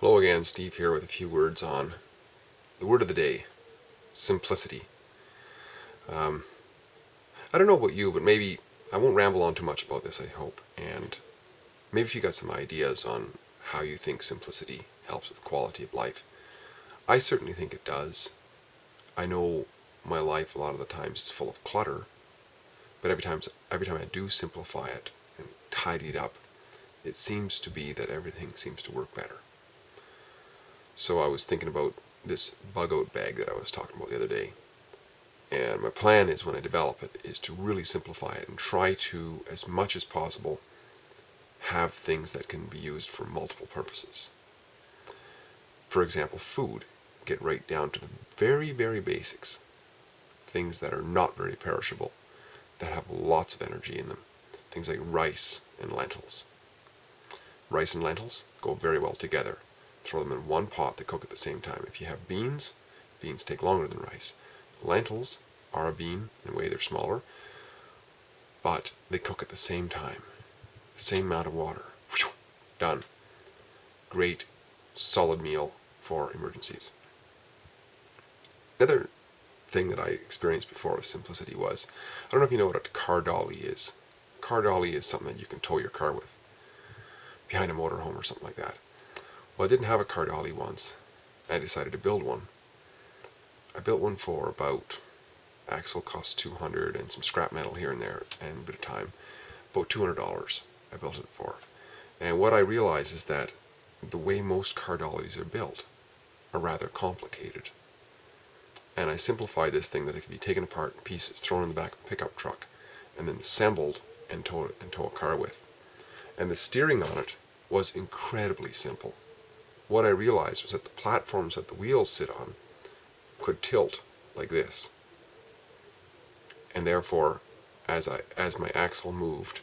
Hello again, Steve here with a few words on the word of the day, simplicity. Um, I don't know about you, but maybe I won't ramble on too much about this, I hope. And maybe if you got some ideas on how you think simplicity helps with quality of life. I certainly think it does. I know my life a lot of the times is full of clutter, but every time I do simplify it and tidy it up, it seems to be that everything seems to work better. So I was thinking about this bug out bag that I was talking about the other day. And my plan is, when I develop it, is to really simplify it and try to, as much as possible, have things that can be used for multiple purposes. For example, food. Get right down to the very, very basics. Things that are not very perishable, that have lots of energy in them. Things like rice and lentils. Rice and lentils go very well together. Throw them in one pot to cook at the same time. If you have beans, beans take longer than rice. Lentils are a bean, in a way they're smaller, but they cook at the same time. The same amount of water. Whew, done. Great, solid meal for emergencies. Another thing that I experienced before with simplicity was, I don't know if you know what a car dolly is. A car dolly is something that you can tow your car with, behind a motorhome or something like that. Well, I didn't have a car dolly once. I decided to build one. I built one for about, axle cost $200 and some scrap metal here and there and a bit of time. About $200 I built it for. And what I realized is that the way most car dollies are built are rather complicated. And I simplified this thing that it could be taken apart in pieces, thrown in the back of a pickup truck, and then assembled and tow a car with. And the steering on it was incredibly simple. What I realized was that the platforms that the wheels sit on could tilt like this. And therefore, as my axle moved,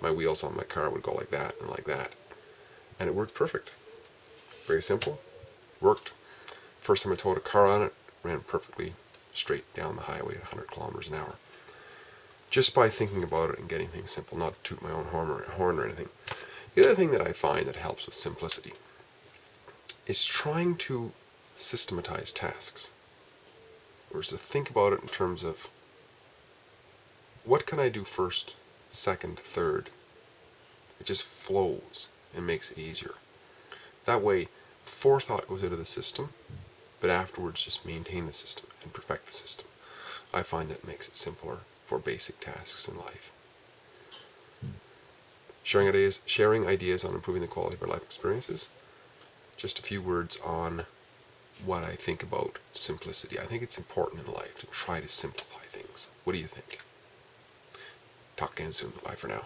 my wheels on my car would go like that and like that. And it worked perfect. Very simple. Worked. First time I towed a car on it, ran perfectly straight down the highway at 100 kilometers an hour. Just by thinking about it and getting things simple, not to toot my own horn or anything. The other thing that I find that helps with simplicity is trying to systematize tasks. Or to think about it in terms of, what can I do first, second, third? It just flows and makes it easier. That way, forethought goes into the system, but afterwards just maintain the system and perfect the system. I find that makes it simpler for basic tasks in life. Sharing ideas on improving the quality of our life experiences. Just a few words on what I think about simplicity. I think it's important in life to try to simplify things. What do you think? Talk again soon. Bye for now.